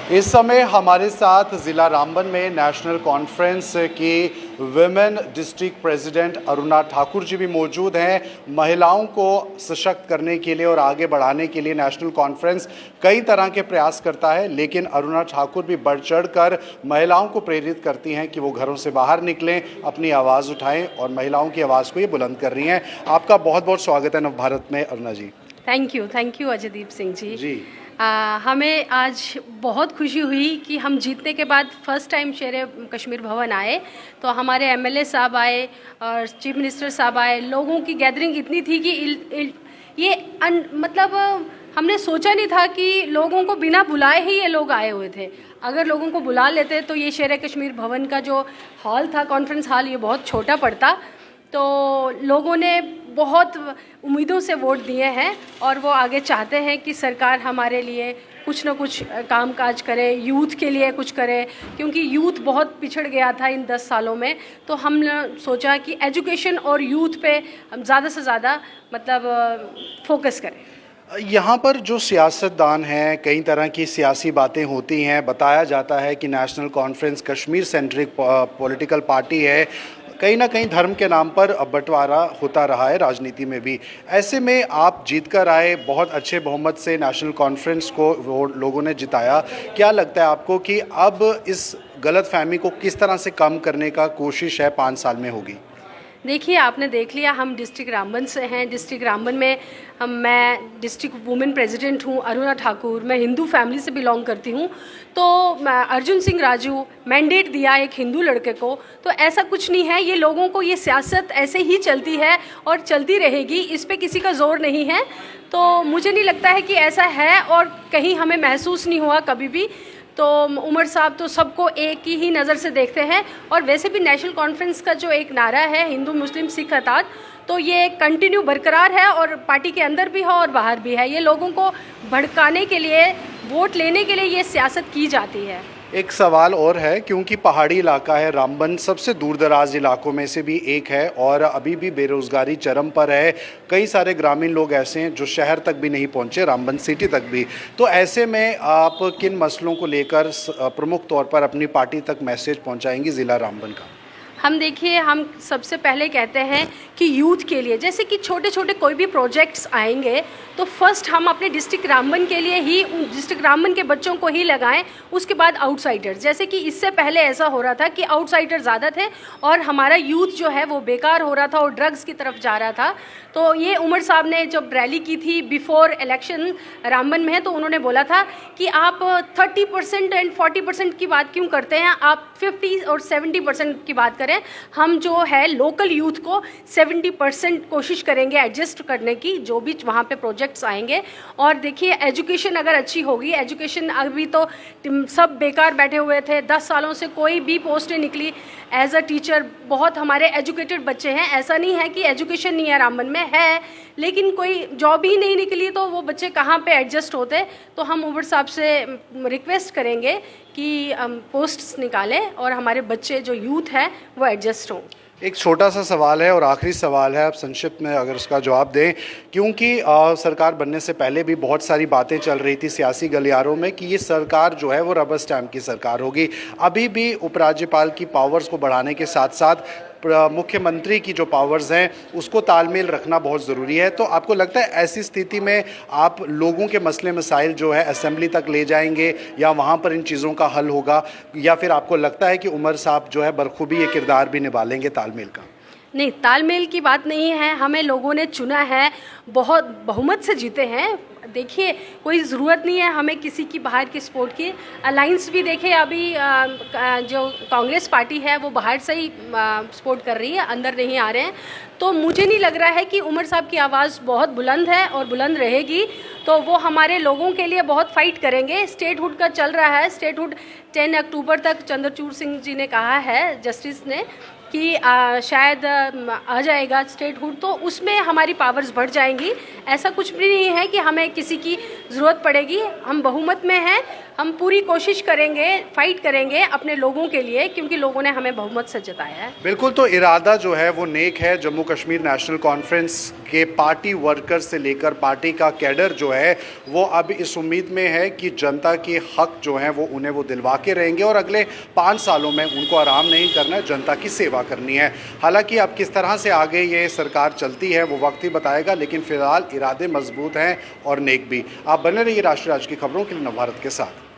इस समय हमारे साथ ज़िला रामबन में नेशनल कॉन्फ्रेंस की women district president Aruna Thakur ji भी मौजूद हैं। महिलाओं को सशक्त करने के लिए और आगे बढ़ाने के लिए नेशनल कॉन्फ्रेंस कई तरह के प्रयास करता है, लेकिन अरुणा ठाकुर भी बढ़ चढ़ कर महिलाओं को प्रेरित करती हैं कि वो घरों से बाहर निकलें, अपनी आवाज़ उठाएं और महिलाओं की आवाज़ को ये बुलंद कर रही हैं। आपका बहुत बहुत स्वागत है नवभारत में अरुणा जी। Thank you Ajaydeep Singh ji. हमें आज बहुत खुशी हुई कि हम जीतने के बाद फर्स्ट टाइम शेर कश्मीर भवन आए, तो हमारे एमएलए साहब आए और चीफ मिनिस्टर साहब आए। लोगों की गैदरिंग इतनी थी कि मतलब हमने सोचा नहीं था कि लोगों को बिना बुलाए ही ये लोग आए हुए थे। अगर लोगों को बुला लेते तो ये शेर कश्मीर भवन का जो हॉल था, कॉन्फ्रेंस हॉल, ये बहुत छोटा पड़ता। तो लोगों ने बहुत उम्मीदों से वोट दिए हैं और वो आगे चाहते हैं कि सरकार हमारे लिए कुछ ना कुछ काम काज करे, यूथ के लिए कुछ करे, क्योंकि यूथ बहुत पिछड़ गया था इन 10 सालों में। तो हमने सोचा कि एजुकेशन और यूथ पे हम ज़्यादा से ज़्यादा मतलब फोकस करें। यहाँ पर जो सियासतदान हैं, कई तरह की सियासी बातें होती हैं। बताया जाता है कि national conference Kashmir centric political party है। कहीं ना कहीं धर्म के नाम पर बंटवारा होता रहा है राजनीति में भी। ऐसे में आप जीत कर आए, बहुत अच्छे बहुमत से नेशनल कॉन्फ्रेंस को वो लोगों ने जिताया। क्या लगता है आपको कि अब इस गलतफहमी को किस तरह से कम करने का कोशिश है 5 साल में होगी? देखिए, आपने देख लिया, हम डिस्ट्रिक्ट रामबन से हैं। डिस्ट्रिक्ट रामबन में मैं डिस्ट्रिक्ट वुमेन प्रेसिडेंट हूँ, अरुणा ठाकुर। मैं हिंदू फैमिली से बिलोंग करती हूँ। तो अर्जुन सिंह राजू मैंडेट दिया एक हिंदू लड़के को, तो ऐसा कुछ नहीं है। ये लोगों को, ये सियासत ऐसे ही चलती है और चलती रहेगी, इस पे किसी का जोर नहीं है। तो मुझे नहीं लगता है कि ऐसा है और कहीं हमें महसूस नहीं हुआ कभी भी। तो उमर साहब तो सबको एक ही नज़र से देखते हैं। और वैसे भी नेशनल कॉन्फ्रेंस का जो एक नारा है, हिंदू मुस्लिम सिख अताद, तो ये कंटिन्यू बरकरार है और पार्टी के अंदर भी है और बाहर भी है। ये लोगों को भड़काने के लिए, वोट लेने के लिए ये सियासत की जाती है। एक सवाल और है, क्योंकि पहाड़ी इलाका है, रामबन सबसे दूर दराज इलाकों में से भी एक है और अभी भी बेरोज़गारी चरम पर है। कई सारे ग्रामीण लोग ऐसे हैं जो शहर तक भी नहीं पहुंचे, रामबन सिटी तक भी। तो ऐसे में आप किन मसलों को लेकर प्रमुख तौर पर अपनी पार्टी तक मैसेज पहुंचाएंगी ज़िला रामबन का? हम देखिए, हम सबसे पहले कहते हैं कि यूथ के लिए, जैसे कि छोटे छोटे कोई भी प्रोजेक्ट्स आएंगे तो फर्स्ट हम अपने डिस्ट्रिक्ट रामबन के लिए ही, डिस्ट्रिक्ट रामबन के बच्चों को ही लगाएं, उसके बाद आउटसाइडर्स। जैसे कि इससे पहले ऐसा हो रहा था कि आउटसाइडर ज़्यादा थे और हमारा यूथ जो है वो बेकार हो रहा था और ड्रग्स की तरफ जा रहा था। तो ये उमर साहब ने जब रैली की थी बिफोर इलेक्शन रामबन में, तो उन्होंने बोला था कि आप 30% एंड 40% की बात क्यों करते हैं, आप 50 और 70% की बात करें। हम जो है लोकल यूथ को 70% कोशिश करेंगे एडजस्ट करने की, जो भी वहाँ पे प्रोजेक्ट्स आएंगे। और देखिए, एजुकेशन अगर अच्छी होगी, एजुकेशन अभी तो सब बेकार बैठे हुए थे, 10 सालों से कोई भी पोस्ट नहीं निकली एज अ टीचर। बहुत हमारे एजुकेटेड बच्चे हैं, ऐसा नहीं है कि एजुकेशन नहीं है रामबन में, है, लेकिन कोई जॉब ही नहीं निकली तो वो बच्चे कहाँ पे एडजस्ट होते। तो हम उमर साहब से रिक्वेस्ट करेंगे कि पोस्ट्स निकालें और हमारे बच्चे जो यूथ है वो एडजस्ट हों। एक छोटा सा सवाल है और आखिरी सवाल है, आप संक्षिप्त में अगर उसका जवाब दें, क्योंकि सरकार बनने से पहले भी बहुत सारी बातें चल रही थी सियासी गलियारों में कि ये सरकार जो है वो रबर स्टैम्प की सरकार होगी। अभी भी उपराज्यपाल की पावर्स को बढ़ाने के साथ साथ मुख्यमंत्री की जो पावर्स हैं उसको तालमेल रखना बहुत ज़रूरी है। तो आपको लगता है ऐसी स्थिति में आप लोगों के मसले मसाइल जो है असेंबली तक ले जाएंगे या वहाँ पर इन चीज़ों का हल होगा, या फिर आपको लगता है कि उमर साहब जो है बखूबी ये किरदार भी निभा लेंगे तालमेल का? नहीं, तालमेल की बात नहीं है। हमें लोगों ने चुना है, बहुत बहुमत से जीते हैं। देखिए, कोई ज़रूरत नहीं है हमें किसी की बाहर की सपोर्ट की। अलायंस भी देखिए, अभी जो कांग्रेस पार्टी है वो बाहर से ही सपोर्ट कर रही है, अंदर नहीं आ रहे हैं। तो मुझे नहीं लग रहा है कि उमर साहब की आवाज़ बहुत बुलंद है और बुलंद रहेगी, तो वो हमारे लोगों के लिए बहुत फाइट करेंगे। स्टेटहुड का चल रहा है, स्टेटहुड 10 अक्टूबर तक चंद्रचूड़ सिंह जी ने कहा है, जस्टिस ने, कि शायद आ जाएगा स्टेटहुड, तो उसमें हमारी पावर्स बढ़ जाएंगी। ऐसा कुछ भी नहीं है कि हमें किसी की ज़रूरत पड़ेगी। हम बहुमत में हैं, हम पूरी कोशिश करेंगे, फाइट करेंगे अपने लोगों के लिए, क्योंकि लोगों ने हमें बहुमत से जिताया है। बिल्कुल, तो इरादा जो है वो नेक है। जम्मू कश्मीर नेशनल कॉन्फ्रेंस के पार्टी वर्कर से लेकर पार्टी का कैडर जो है वो अब इस उम्मीद में है कि जनता के हक जो हैं वो उन्हें वो दिलवा के रहेंगे और अगले 5 सालों में उनको आराम नहीं करना है, जनता की सेवा करनी है। हालांकि अब किस तरह से आगे ये सरकार चलती है वो वक्त ही बताएगा, लेकिन फिलहाल इरादे मजबूत हैं और नेक भी। आप बने रहिए राष्ट्रीय आज की खबरों के लिए नवभारत के साथ।